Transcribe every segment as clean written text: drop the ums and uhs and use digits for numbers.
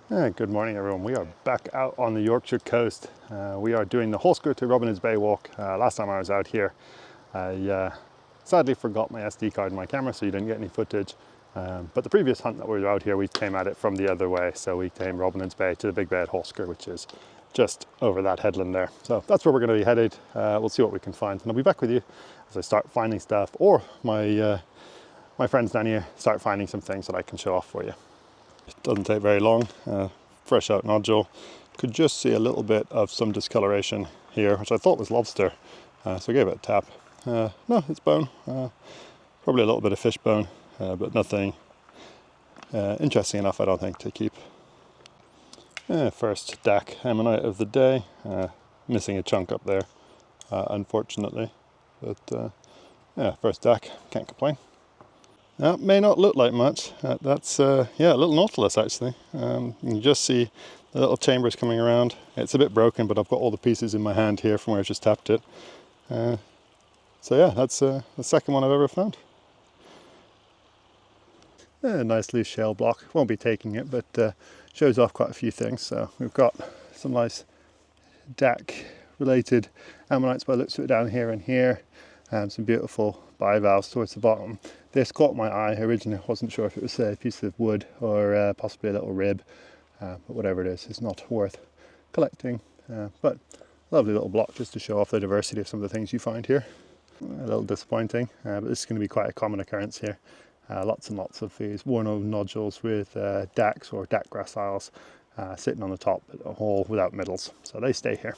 Good morning everyone. We are back out on the Yorkshire coast. We are doing the Hawsker to Robin Hood's Bay walk. Last time I was out here, I sadly forgot my SD card in my camera, so you didn't get any footage. But the previous hunt that we were out here, we came at it from the other way. So we came Robin Hood's Bay to the Big Bay at Hawsker, which is just over that headland there. So that's where we're going to be headed. We'll see what we can find. And I'll be back with you as I start finding stuff, or my friends down here start finding some things that I can show off for you. It doesn't take very long. Fresh out nodule. Could just see a little bit of some discoloration here, which I thought was lobster, so I gave it a tap. No, it's bone. Probably a little bit of fish bone, but nothing interesting enough, I don't think, to keep. First DAC ammonite of the day. Missing a chunk up there, unfortunately. But yeah, first DAC, can't complain. That may not look like much. That's yeah, a little nautilus actually. You can just see the little chambers coming around. It's a bit broken, but I've got all the pieces in my hand here from where I just tapped it. So yeah, that's the second one I've ever found. A nice loose shell block. Won't be taking it, but shows off quite a few things. So we've got some nice DAC related ammonites by the looks of it down here and here. Some beautiful bivalves towards the bottom. This caught my eye. Originally I wasn't sure if it was a piece of wood or possibly a little rib, but whatever it is, it's not worth collecting. But lovely little block just to show off the diversity of some of the things you find here. A little disappointing, but this is going to be quite a common occurrence here. Lots and lots of these worn-over nodules with DACs or DAC graciles sitting on the top, all without middles, so they stay here.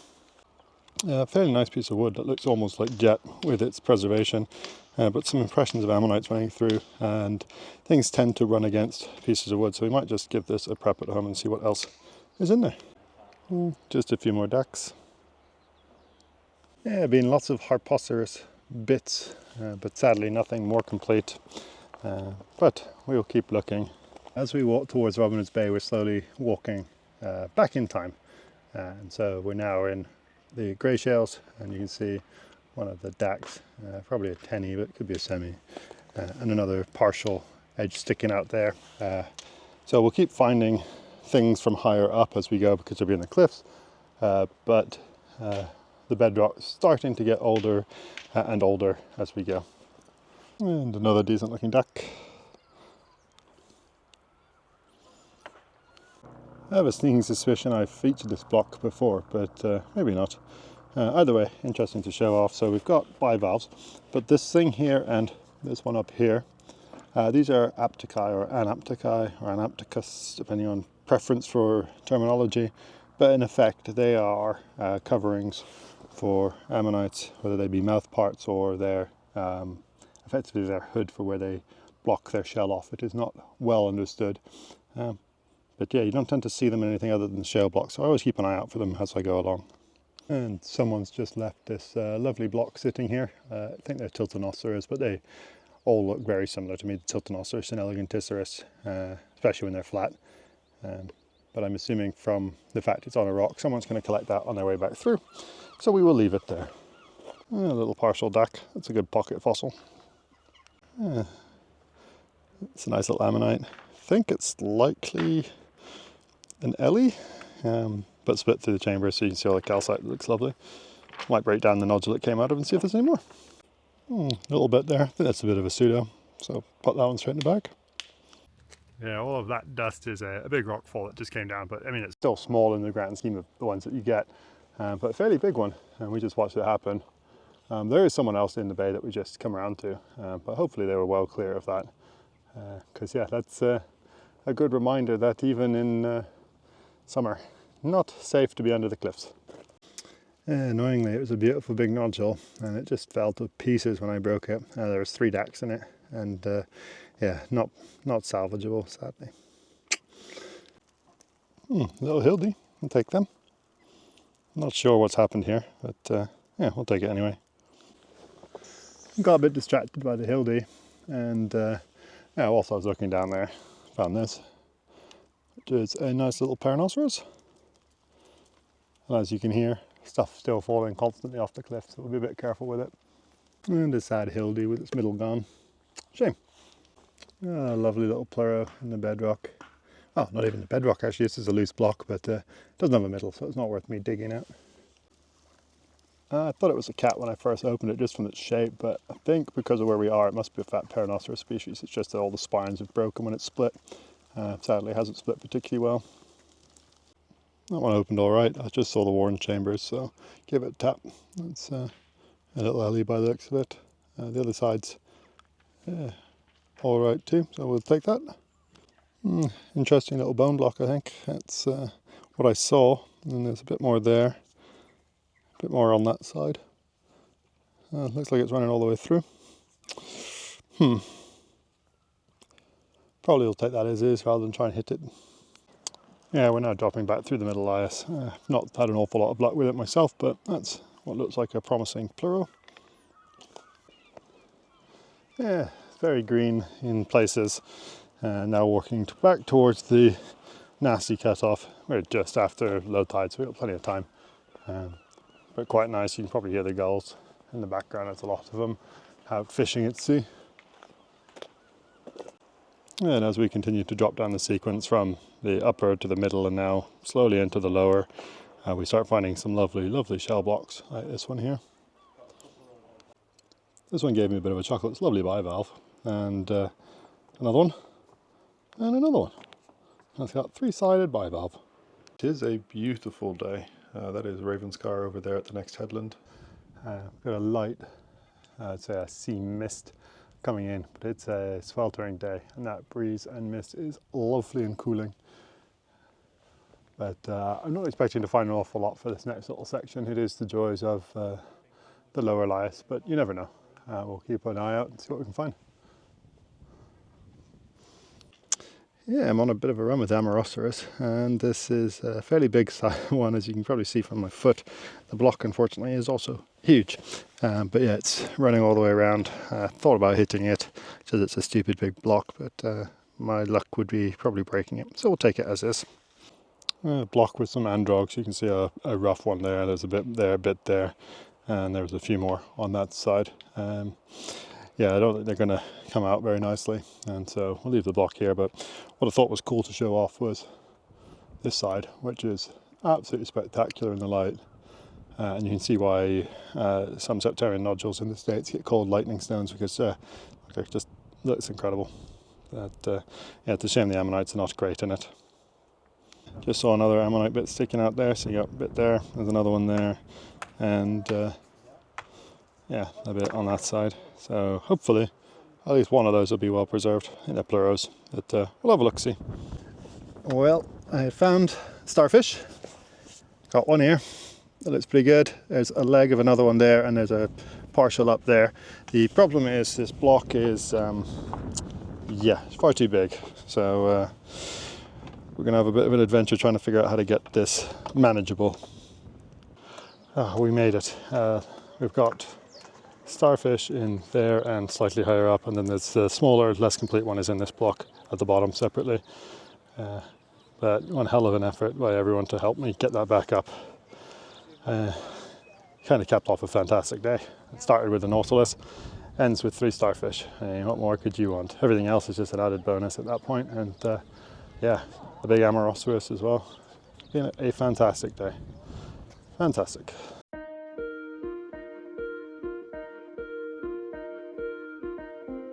Fairly nice piece of wood that looks almost like jet with its preservation, but some impressions of ammonites running through, and things tend to run against pieces of wood, so we might just give this a prep at home and see what else is in there. Just a few more DACs. Yeah, been lots of Harpoceras bits, but sadly nothing more complete, but we'll keep looking. As we walk towards Robin Hood's Bay, we're slowly walking back in time, and so we're now in the grey shells, and you can see one of the DACs, probably a tenny, but it could be a semi, and another partial edge sticking out there. So we'll keep finding things from higher up as we go because they'll be in the cliffs, but the bedrock is starting to get older and older as we go. And another decent looking DAC. I have a sneaking suspicion I've featured this block before, but maybe not. Either way, interesting to show off. So we've got bivalves, but this thing here and this one up here, these are apticae or anapticae or anapticus, depending on preference for terminology. But in effect, they are coverings for ammonites, whether they be mouth parts or their effectively their hood for where they block their shell off. It is not well understood. But yeah, you don't tend to see them in anything other than the shell blocks, so I always keep an eye out for them as I go along. And someone's just left this lovely block sitting here. I think they're Tiltonoceras, but they all look very similar to me, the Tiltonoceras and Eleganticeras, especially when they're flat. But I'm assuming from the fact it's on a rock, someone's going to collect that on their way back through. So we will leave it there. A little partial DAC, that's a good pocket fossil. It's a nice little ammonite. I think it's likely an Ellie, but split through the chamber so you can see all the calcite. It looks lovely. Might break down the nodule it came out of and see if there's any more. A little bit there. I think that's a bit of a pseudo, so put that one straight in the bag. Yeah, all of that dust is a big rock fall that just came down, but I mean it's still small in the grand scheme of the ones that you get, but a fairly big one, and we just watched it happen. There is someone else in the bay that we just come around to, but hopefully they were well clear of that, because yeah, that's a good reminder that even in summer, not safe to be under the cliffs. Annoyingly, it was a beautiful big nodule, and it just fell to pieces when I broke it. There was 3 DACs in it, and yeah, not salvageable, sadly. Little hildy, we'll take them. Not sure what's happened here, but yeah, we'll take it anyway. Got a bit distracted by the hildy, and yeah, whilst I was looking down there, found this, which is a nice little Paranoceras. And as you can hear, stuff still falling constantly off the cliff, so we'll be a bit careful with it. And a sad hildy with its middle gone. Shame. Lovely little pleuro in the bedrock. Oh, not even the bedrock actually, this is a loose block, but it doesn't have a middle, so it's not worth me digging out. I thought it was a cat when I first opened it, just from its shape, but I think because of where we are, it must be a fat Perinoceros species. It's just that all the spines have broken when it's split. Sadly, it hasn't split particularly well. That one opened all right. I just saw the worn chambers, so give it a tap. It's a little alley by the looks of it. The other side's all right too, so we'll take that. Interesting little bone block, I think. That's what I saw, and there's a bit more there. A bit more on that side. Looks like it's running all the way through. Probably will take that as is rather than try and hit it. Yeah, we're now dropping back through the Middle Lias. Not had an awful lot of luck with it myself, but that's what looks like a promising pleural. Yeah, it's very green in places. Now walking back towards the nasty cutoff. We're just after low tide, so we've got plenty of time. But quite nice. You can probably hear the gulls in the background. There's a lot of them out fishing at sea. And as we continue to drop down the sequence from the upper to the middle and now slowly into the lower, we start finding some lovely, lovely shell blocks like this one here. This one gave me a bit of a chuckle. It's a lovely bivalve. And another one. And another one. And it's got three-sided bivalve. It is a beautiful day. That is Ravenscar over there at the next headland. Got a light, I'd say a sea mist coming in, but it's a sweltering day, and that breeze and mist is lovely and cooling. But I'm not expecting to find an awful lot for this next little section. It is the joys of the lower Lias, but you never know. We'll keep an eye out and see what we can find. Yeah, I'm on a bit of a run with Amoroceros, and this is a fairly big one, as you can probably see from my foot. The block, unfortunately, is also huge, but yeah, it's running all the way around. Thought about hitting it, because it's a stupid big block, but my luck would be probably breaking it, so we'll take it as is. Block with some androgs. You can see a rough one there. There's a bit there, a bit there, and there's a few more on that side. Yeah, I don't think they're going to come out very nicely, and so we'll leave the block here. But what I thought was cool to show off was this side, which is absolutely spectacular in the light. And you can see why some septarian nodules in the States get called lightning stones, because it just looks incredible. But yeah, it's a shame the ammonites are not great in it. Just saw another ammonite bit sticking out there, so you got a bit there, there's another one there, and yeah, a bit on that side. So hopefully at least one of those will be well preserved in their pleuros. But we'll have a look-see. Well, I found starfish. Got one here. That looks pretty good. There's a leg of another one there, and there's a partial up there. The problem is this block is, yeah, it's far too big. So we're going to have a bit of an adventure trying to figure out how to get this manageable. Oh, we made it. We've got starfish in there and slightly higher up, and then there's the smaller, less complete one is in this block at the bottom separately. But one hell of an effort by everyone to help me get that back up. Kind of capped off a fantastic day. It started with the nautilus, ends with 3 starfish. What more could you want? Everything else is just an added bonus at that point, and yeah, the big Amoroceros as well. It's been a fantastic day. Fantastic.